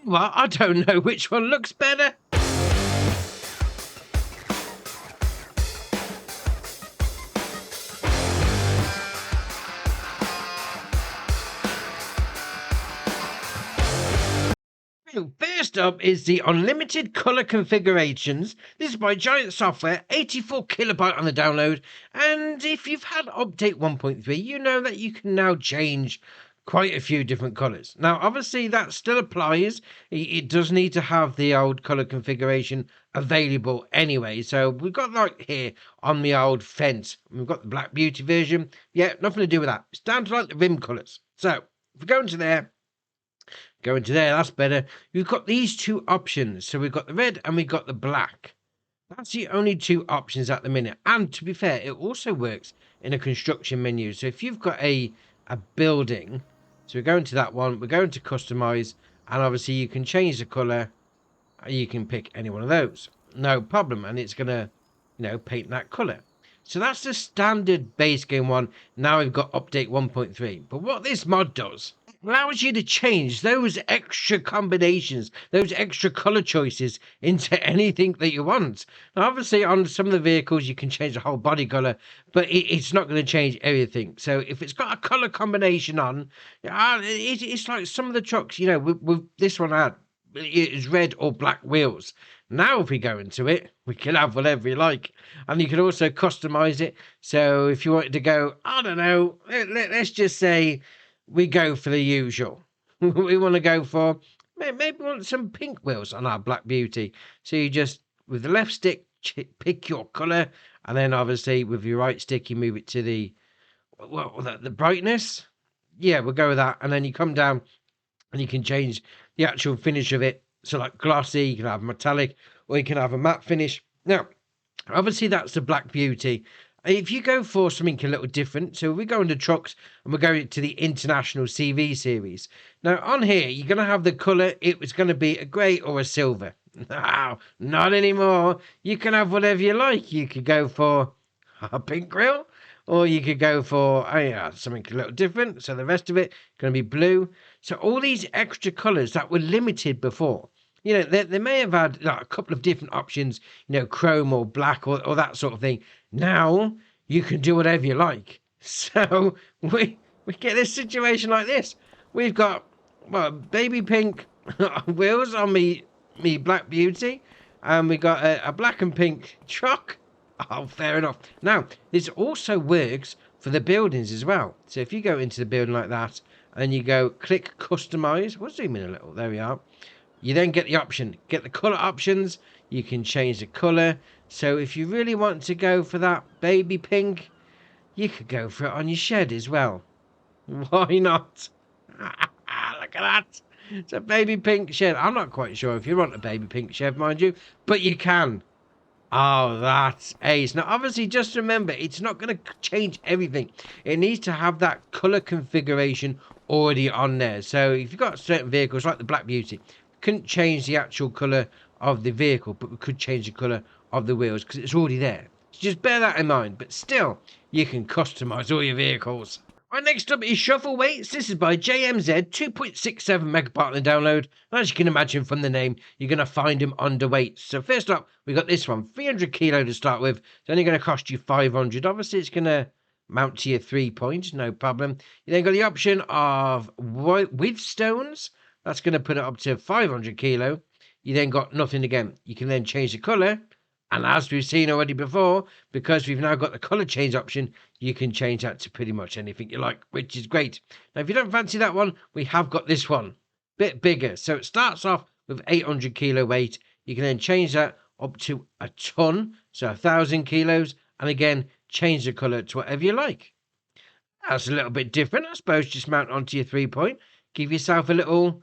Well, I don't know which one looks better. First up is the unlimited color configurations. This is by Giant Software, 84 kilobyte on the download. And if you've had update 1.3, you know that you can now change quite a few different colors. Now, obviously, that still applies. It does need to have the old color configuration available anyway. So we've got like here on the old fence, we've got the Black Beauty version. Yeah, nothing to do with that. It's down to like the rim colors. So if we go into there, that's better. We've got these two options. So we've got the red and we've got the black. That's the only two options at the minute. And to be fair, it also works in a construction menu. So if you've got a building, so we're going to that one, we're going to customize, and obviously you can change the color. You can pick any one of those. No problem. And it's going to, paint that color. So that's the standard base game one. Now we've got update 1.3. But what this mod does, allows you to change those extra combinations, those extra color choices into anything that you want. Now, obviously, on some of the vehicles, you can change the whole body color, but it's not going to change everything. So if it's got a color combination on, it's like some of the trucks, with this one had, it is red or black wheels. Now, if we go into it, we can have whatever you like. And you can also customize it. So if you wanted to go, I don't know, let's just say, we go for the usual. We want to go for, maybe we want some pink wheels on our Black Beauty. So you just, with the left stick, pick your colour, and then obviously with your right stick, you move it to the brightness. Yeah, we'll go with that. And then you come down and you can change the actual finish of it. So like glossy, you can have metallic, or you can have a matte finish. Now, obviously that's the Black Beauty. If you go for something a little different, so we go into trucks and we're going to the International CV series. Now, on here, you're going to have the colour. It was going to be a grey or a silver. No, not anymore. You can have whatever you like. You could go for a pink grill, or you could go for something a little different. So the rest of it going to be blue. So all these extra colours that were limited before. They may have had like, a couple of different options, chrome or black or that sort of thing. Now you can do whatever you like. So we get this situation like this. We've got baby pink wheels on me Black Beauty, and we got a black and pink truck. Oh, fair enough. Now this also works for the buildings as well. So if you go into the building like that and you go click customize, we'll zoom in a little. There we are. You then get the option, get the colour options. You can change the colour. So if you really want to go for that baby pink, you could go for it on your shed as well. Why not? Look at that. It's a baby pink shed. I'm not quite sure if you want a baby pink shed, mind you, but you can. Oh, that's ace. Now, obviously, just remember, it's not going to change everything. It needs to have that colour configuration already on there. So if you've got certain vehicles like the Black Beauty, couldn't change the actual colour of the vehicle, but we could change the colour of the wheels because it's already there. So just bear that in mind, but still, you can customise all your vehicles. Right, next up is Shuffle Weights. This is by JMZ, 2.67 megabyte on the download. As you can imagine from the name, you're going to find them under weight. So first up, we got this one, 300 kilo to start with. It's only going to cost you 500. Obviously, it's going to mount to your 3 points, no problem. You then got the option of with stones. That's going to put it up to 500 kilo. You then got nothing again. You can then change the colour. And as we've seen already before, because we've now got the colour change option, you can change that to pretty much anything you like, which is great. Now, if you don't fancy that one, we have got this one. Bit bigger. So it starts off with 800 kilo weight. You can then change that up to a ton, so 1,000 kilos. And again, change the colour to whatever you like. That's a little bit different, I suppose. Just mount onto your 3 point. Give yourself a little...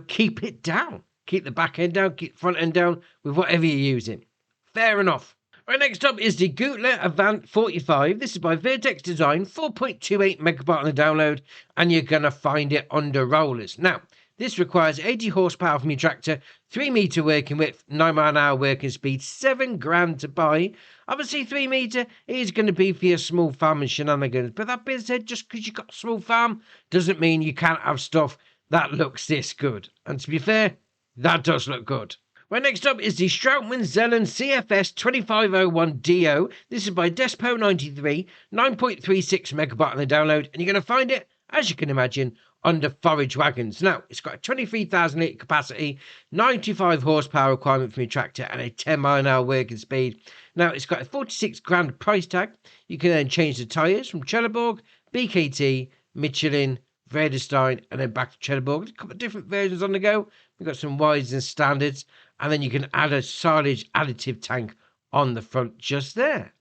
keep it down. Keep the back end down, keep the front end down with whatever you're using. Fair enough. Right, next up is the Gootler Avant 45. This is by Vertex Design, 4.28 megabyte on the download, and you're going to find it under rollers. Now, this requires 80 horsepower from your tractor, 3 metre working width, 9 mile an hour working speed, 7 grand to buy. Obviously, 3 metre is going to be for your small farm and shenanigans. But that being said, just because you've got a small farm doesn't mean you can't have stuff that looks this good. And to be fair, That does look good. Right, next up is the Strautmann Zelen CFS 2501DO. This is by Despo93, 9.36 megabyte on the download, and you're going to find it, as you can imagine, under forage wagons. Now, it's got a 23,000 litre capacity, 95 horsepower requirement from your tractor, and a 10 mile an hour working speed. Now, it's got a 46 grand price tag. You can then change the tyres from Trelleborg, BKT, Michelin, Vredestein, and then back to Trelleborg. There's a couple of different versions on the go. We've got some wides and standards, and then you can add a silage additive tank on the front just there.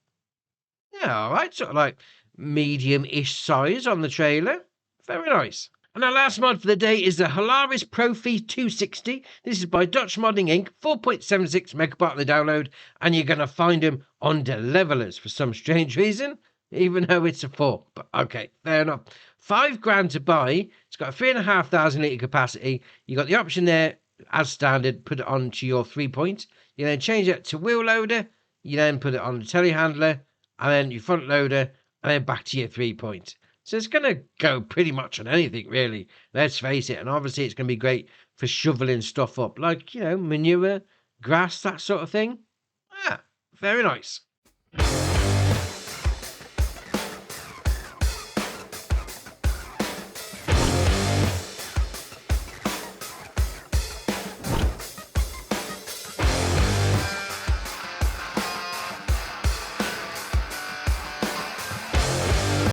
Yeah, all right, sort of like medium-ish size on the trailer. Very nice. And our last mod for the day is the Holaris Profi 260. This is by Dutch Modding Inc. 4.76 megabyte on the download, and you're going to find them under levelers for some strange reason, even though it's a 4. But okay, fair enough. 5 grand to buy. It's got a 3,500 litre capacity. You got the option there, as standard, put it onto your 3-point. You then change it to wheel loader. You then put it on the telehandler, and then your front loader, and then back to your 3-point. So it's going to go pretty much on anything, really. Let's face it. And obviously, it's going to be great for shoveling stuff up, like, manure, grass, that sort of thing. Yeah, very nice.